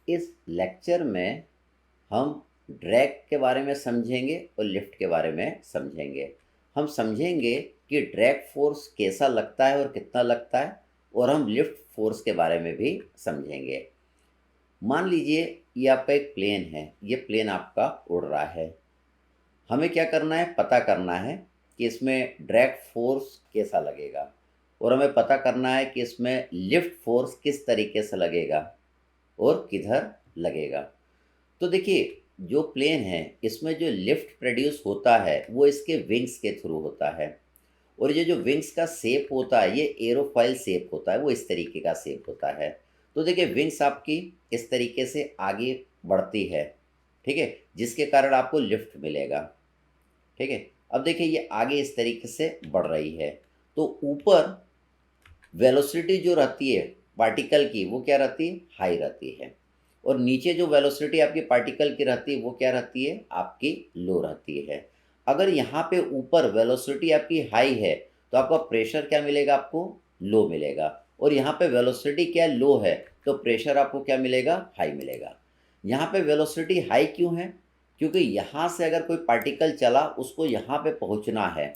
इस लेक्चर में हम ड्रैग के बारे में समझेंगे और लिफ्ट के बारे में समझेंगे। हम समझेंगे कि ड्रैग फोर्स कैसा लगता है और कितना लगता है, और हम लिफ्ट फोर्स के बारे में भी समझेंगे। मान लीजिए ये आपका एक प्लेन है, ये प्लेन आपका उड़ रहा है। हमें क्या करना है, पता करना है कि इसमें ड्रैग फोर्स कैसा लगेगा, और हमें पता करना है कि इसमें लिफ्ट फोर्स किस तरीके से लगेगा और किधर लगेगा। तो देखिए, जो प्लेन है इसमें जो लिफ्ट प्रोड्यूस होता है वो इसके विंग्स के थ्रू होता है, और ये जो विंग्स का शेप होता है ये एरोफॉइल शेप होता है, वो इस तरीके का शेप होता है। तो देखिए, विंग्स आपकी इस तरीके से आगे बढ़ती है, ठीक है, जिसके कारण आपको लिफ्ट मिलेगा। ठीक है, अब देखिए ये आगे इस तरीके से बढ़ रही है, तो ऊपर वेलोसिटी जो रहती है पार्टिकल की वो क्या रहती है, हाई रहती है, और नीचे जो वेलोसिटी आपकी पार्टिकल की रहती है वो क्या रहती है, आपकी लो रहती है। अगर यहाँ पे ऊपर वेलोसिटी आपकी हाई है तो आपका प्रेशर क्या मिलेगा, आपको लो मिलेगा, और यहाँ पे वेलोसिटी क्या लो है तो प्रेशर आपको क्या मिलेगा, हाई मिलेगा। यहाँ पे वेलोसिटी हाई क्यों है, क्योंकि यहाँ से अगर कोई पार्टिकल चला उसको यहाँ पे पहुँचना है,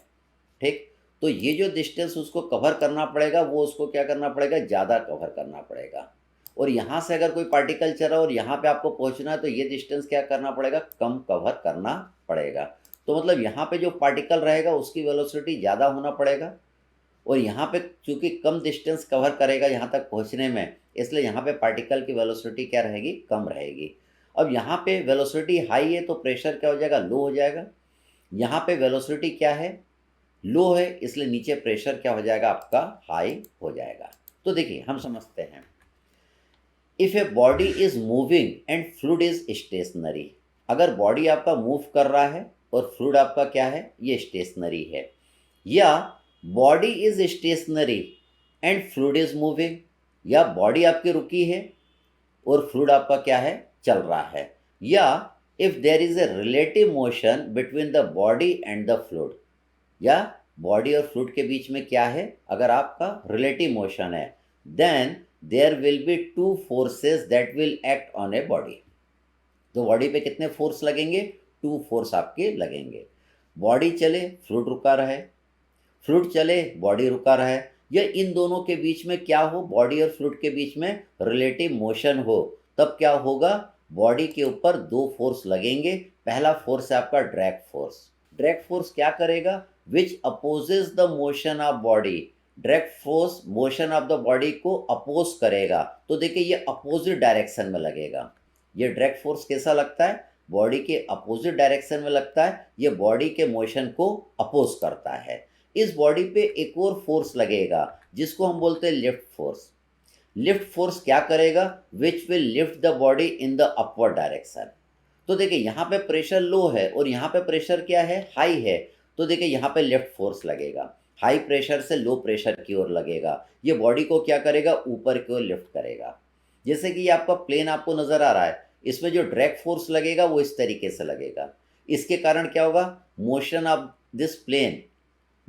ठीक, तो ये जो डिस्टेंस उसको कवर करना पड़ेगा वो उसको क्या करना पड़ेगा, ज़्यादा कवर करना पड़ेगा। और यहाँ से अगर कोई पार्टिकल चला और यहाँ पे आपको पहुँचना है तो ये डिस्टेंस क्या करना पड़ेगा, कम कवर करना पड़ेगा। तो मतलब यहाँ पे जो पार्टिकल रहेगा उसकी वेलोसिटी ज़्यादा होना पड़ेगा, और यहाँ पे चूँकि कम डिस्टेंस कवर करेगा यहाँ तक पहुँचने में, इसलिए यहाँ पे पार्टिकल की वेलोसिटी क्या रहेगी, कम रहेगी। अब यहाँ पे वेलोसिटी हाई है तो प्रेशर क्या हो जाएगा, लो हो जाएगा। यहाँ पे वेलोसिटी क्या है, लो है, इसलिए नीचे प्रेशर क्या हो जाएगा, आपका हाई हो जाएगा। तो देखिए हम समझते हैं, if a body is moving and fluid is stationary, अगर बॉडी आपका मूव कर रहा है और फ्लूइड आपका क्या है, ये स्टेशनरी है, या body is stationary and fluid is moving, या बॉडी आपकी रुकी है और फ्लूइड आपका क्या है, चल रहा है, या if there is a relative motion between the body and the fluid, या बॉडी और फ्लूइड के बीच में क्या है, अगर आपका रिलेटिव मोशन है, then there will be two forces that will act on a body. तो बॉडी पे कितने फोर्स लगेंगे, टू फोर्स आपके लगेंगे। बॉडी चले फ्लूइड रुका रहे, फ्लूइड चले बॉडी रुका रहे, या इन दोनों के बीच में क्या हो, बॉडी और फ्लूइड के बीच में रिलेटिव मोशन हो, तब क्या होगा, बॉडी के ऊपर दो फोर्स लगेंगे। पहला फोर्स है आपका ड्रैग फोर्स। ड्रैग फोर्स क्या करेगा, which opposes the motion of body, drag force motion of the body को अपोज करेगा। तो देखिए ये अपोजिट डायरेक्शन में लगेगा। ये ड्रैग फोर्स कैसा लगता है, बॉडी के अपोजिट डायरेक्शन में लगता है, ये बॉडी के मोशन को अपोज करता है। इस बॉडी पे एक और फोर्स लगेगा जिसको हम बोलते हैं लिफ्ट फोर्स। लिफ्ट फोर्स क्या करेगा, which will lift the body in the upward direction. तो देखिए यहाँ पे प्रेशर लो है और यहाँ पे प्रेशर क्या है, हाई है, तो देखिए यहाँ पे लेफ्ट फोर्स लगेगा, हाई प्रेशर से लो प्रेशर की ओर लगेगा, ये बॉडी को क्या करेगा, ऊपर की ओर लिफ्ट करेगा। जैसे कि ये आपका प्लेन आपको नज़र आ रहा है, इसमें जो ड्रैग फोर्स लगेगा वो इस तरीके से लगेगा। इसके कारण क्या होगा, मोशन ऑफ दिस प्लेन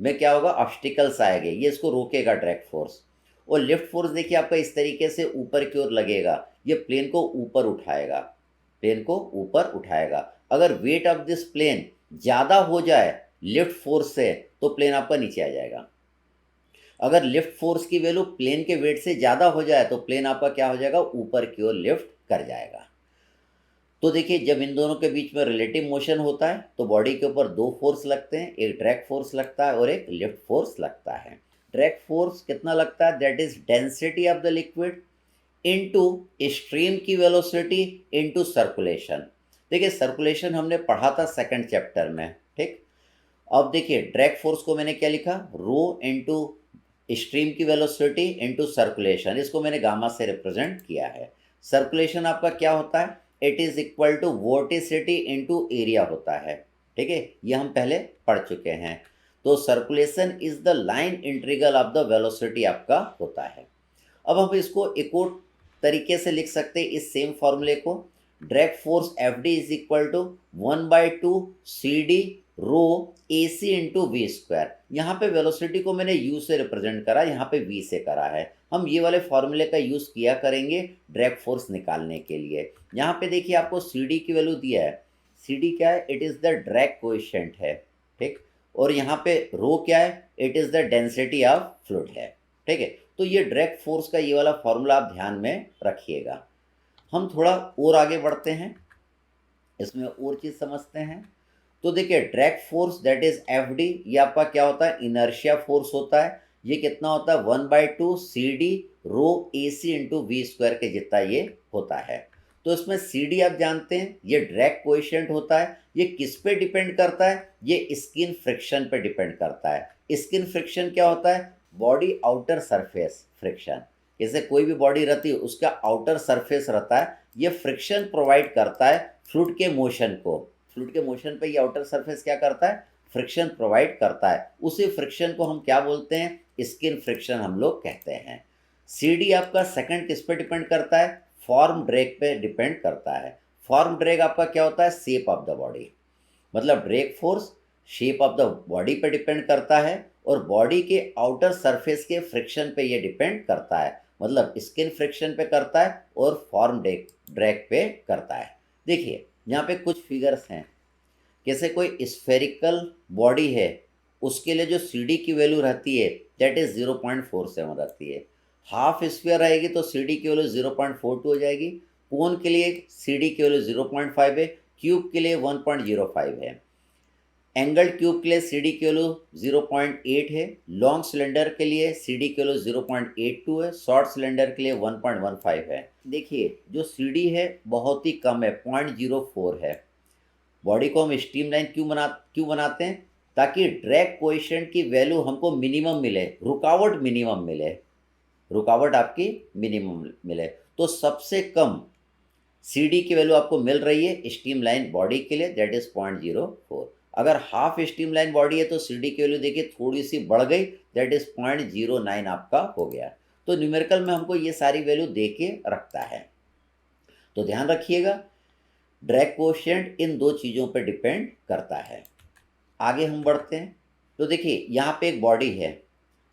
में क्या होगा, ऑब्स्टिकल्स आएंगे, ये इसको रोकेगा ड्रैग फोर्स। और लिफ्ट फोर्स देखिए आपका इस तरीके से ऊपर की ओर लगेगा, ये प्लेन को ऊपर उठाएगा, प्लेन को ऊपर उठाएगा। अगर वेट ऑफ दिस प्लेन ज़्यादा हो जाए लिफ्ट फोर्स से तो प्लेन आपका नीचे आ जाएगा। अगर लिफ्ट फोर्स की वैल्यू प्लेन के वेट से ज़्यादा हो जाए तो प्लेन आपका क्या हो जाएगा, ऊपर की ओर लिफ्ट कर जाएगा। तो देखिए जब इन दोनों के बीच में रिलेटिव मोशन होता है तो बॉडी के ऊपर दो फोर्स लगते हैं, एक ड्रैग फोर्स लगता है और एक लिफ्ट फोर्स लगता है। ड्रैग फोर्स कितना लगता है, that is density of the liquid into stream की वेलोसिटी इनटू सर्कुलेशन। देखिए सर्कुलेशन हमने पढ़ा था सेकंड चैप्टर में, ठीक। अब देखिए ड्रैग फोर्स को मैंने क्या लिखा, रो इनटू स्ट्रीम की वेलोसिटी इनटू सर्कुलेशन, इसको मैंने गामा से रिप्रेजेंट किया है। सर्कुलेशन आपका क्या होता है, it is equal to vorticity into area होता है, ठीक है, ये हम पहले पढ़ चुके हैं। तो circulation is the line integral of the velocity आपका होता है। अब हम इसको एक और तरीके से लिख सकते हैं इस सेम फॉर्मूले को, drag force F D is equal to 1/2 CD rho A C into V square. यहाँ पे वेलोसिटी को मैंने यू से रिप्रेजेंट करा, यहाँ पे वी से करा है। हम ये वाले फॉर्मूले का यूज़ किया करेंगे ड्रैग फोर्स निकालने के लिए। यहाँ पे देखिए आपको सी डी की वैल्यू दिया है। सी डी क्या है? It is the drag coefficient है, ठीक। और यहाँ पे रो क्या है? It is the density of fluid है, ठीक है। तो ये ड्रैग फोर्स का ये वाला फॉर्मूला आप ध्यान में रखिएगा। हम थोड़ा और आगे बढ़ते हैं, इसमें और चीज़ समझते हैं। तो देखिए drag force that is F D, ये आपका क्या होता है? इनर्शिया फोर्स होता है। ये कितना होता है? 1/2 C D rho A C into V square के जितना ये होता है। तो इसमें सी डी आप जानते हैं, ये ड्रैग कोएफिशिएंट होता है। ये किस पे डिपेंड करता है? ये स्किन फ्रिक्शन पे डिपेंड करता है। स्किन फ्रिक्शन क्या होता है? Body outer surface friction. जैसे कोई भी बॉडी रहती है उसका आउटर सरफेस रहता है, ये फ्रिक्शन प्रोवाइड करता है फ्लूइड के मोशन को। फ्लूइड के मोशन पे ये आउटर सरफेस क्या करता है? फ्रिक्शन प्रोवाइड करता है। उसी फ्रिक्शन को हम क्या बोलते हैं? स्किन फ्रिक्शन हम लोग कहते हैं। सी डी आपका सेकंड किस पे डिपेंड करता है? फॉर्म ड्रैग पे डिपेंड करता है। फॉर्म ड्रैग आपका क्या होता है? Shape of the body. मतलब drag force shape of the body पे डिपेंड करता है और बॉडी के आउटर सरफेस के फ्रिक्शन पे ये डिपेंड करता है। मतलब स्किन फ्रिक्शन पे करता है और फॉर्म ड्रैग पे करता है। देखिए यहाँ पे कुछ फिगर्स हैं। जैसे कोई स्फेरिकल बॉडी है, उसके लिए जो सी डी की वैल्यू रहती है दैट इज़ 0.47 रहती है। हाफ स्फीयर रहेगी तो सी डी की वैल्यू 0.42 हो जाएगी। कोन के लिए सी डी की वैल्यू 0.5 है। क्यूब के लिए 1.05 है। एंगल क्यूब के लिए सी डी की वैल्यू 0.8 है। लॉन्ग सिलेंडर के लिए सी डी की वैल्यू 0.82 है। शॉर्ट सिलेंडर के लिए 1.15 है। देखिए जो सी डी है बहुत ही कम है, 0.04 है। बॉडी को हम स्ट्रीमलाइन क्यों बनाते हैं? ताकि ड्रैग कोएफिशिएंट की वैल्यू हमको मिनिमम मिले, रुकावट मिनिमम मिले, रुकावट आपकी मिनिमम मिले। तो सबसे कम सी डी की वैल्यू आपको मिल रही है स्ट्रीमलाइन बॉडी के लिए, दैट इज़ 0.04। अगर हाफ स्ट्रीमलाइन बॉडी है तो सी डी की वैल्यू देखिए थोड़ी सी बढ़ गई, दैट इज़ 0.09 आपका हो गया। तो न्यूमेरिकल में हमको ये सारी वैल्यू दे के रखता है। तो ध्यान रखिएगा ड्रैग कोएफिशिएंट इन दो चीज़ों पर डिपेंड करता है। आगे हम बढ़ते हैं। तो देखिए यहाँ पे एक बॉडी है।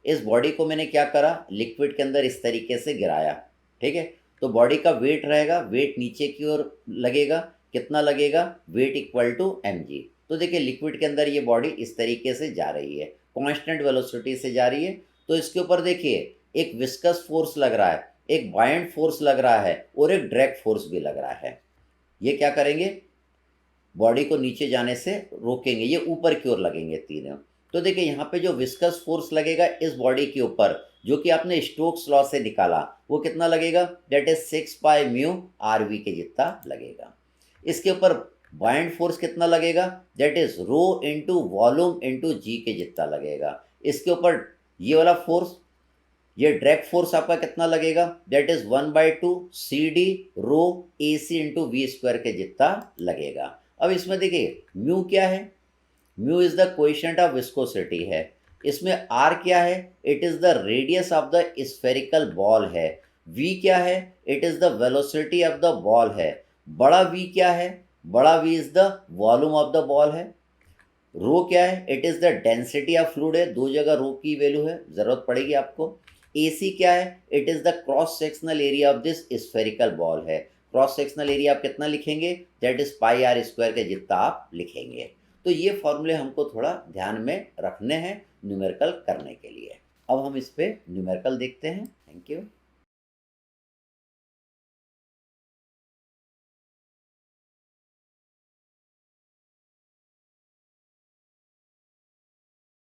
इस बॉडी को मैंने क्या करा? लिक्विड के अंदर इस तरीके से गिराया, ठीक है। तो बॉडी का वेट रहेगा, वेट नीचे की ओर लगेगा। कितना लगेगा? Weight equal to mg। तो देखिए लिक्विड के अंदर ये बॉडी इस तरीके से जा रही है, कांस्टेंट वेलोसिटी से जा रही है। तो इसके ऊपर देखिए एक विस्कस फोर्स लग रहा है, एक बायंड फोर्स लग रहा है और एक ड्रैग फोर्स भी लग रहा है। ये क्या करेंगे? बॉडी को नीचे जाने से रोकेंगे, ये ऊपर की ओर लगेंगे तीनों। तो देखिए यहाँ पे जो विस्कस फोर्स लगेगा इस बॉडी के ऊपर, जो कि आपने स्टोक्स लॉ से निकाला, वो कितना लगेगा? दैट इज 6πμ RV के जितना लगेगा। इसके ऊपर बाइंड फोर्स कितना लगेगा? That is rho into volume into g के जितना लगेगा। इसके ऊपर ये वाला फोर्स, ये ड्रैग फोर्स आपका कितना लगेगा? That is 1/2 C D rho A C into V square के जितना लगेगा। अब इसमें देखिए म्यू क्या है? Mu is the coefficient of viscosity है। इसमें आर क्या है? It is the radius of the spherical ball है। वी क्या है? It is the velocity of the ball है। बड़ा वी क्या है? बड़ा V is the volume of the ball है। रो क्या है? It is the density of fluid है, दो जगह रो की वैल्यू है, जरूरत पड़ेगी आपको। ए सी क्या है? It is the cross sectional area of this spherical ball है। क्रॉस सेक्शनल एरिया आप कितना लिखेंगे? दैट इज πr² के जितना आप लिखेंगे। तो ये फॉर्मूले हमको थोड़ा ध्यान में रखने हैं न्यूमेरिकल करने के लिए। अब हम इस पे न्यूमेरिकल देखते हैं। Thank you.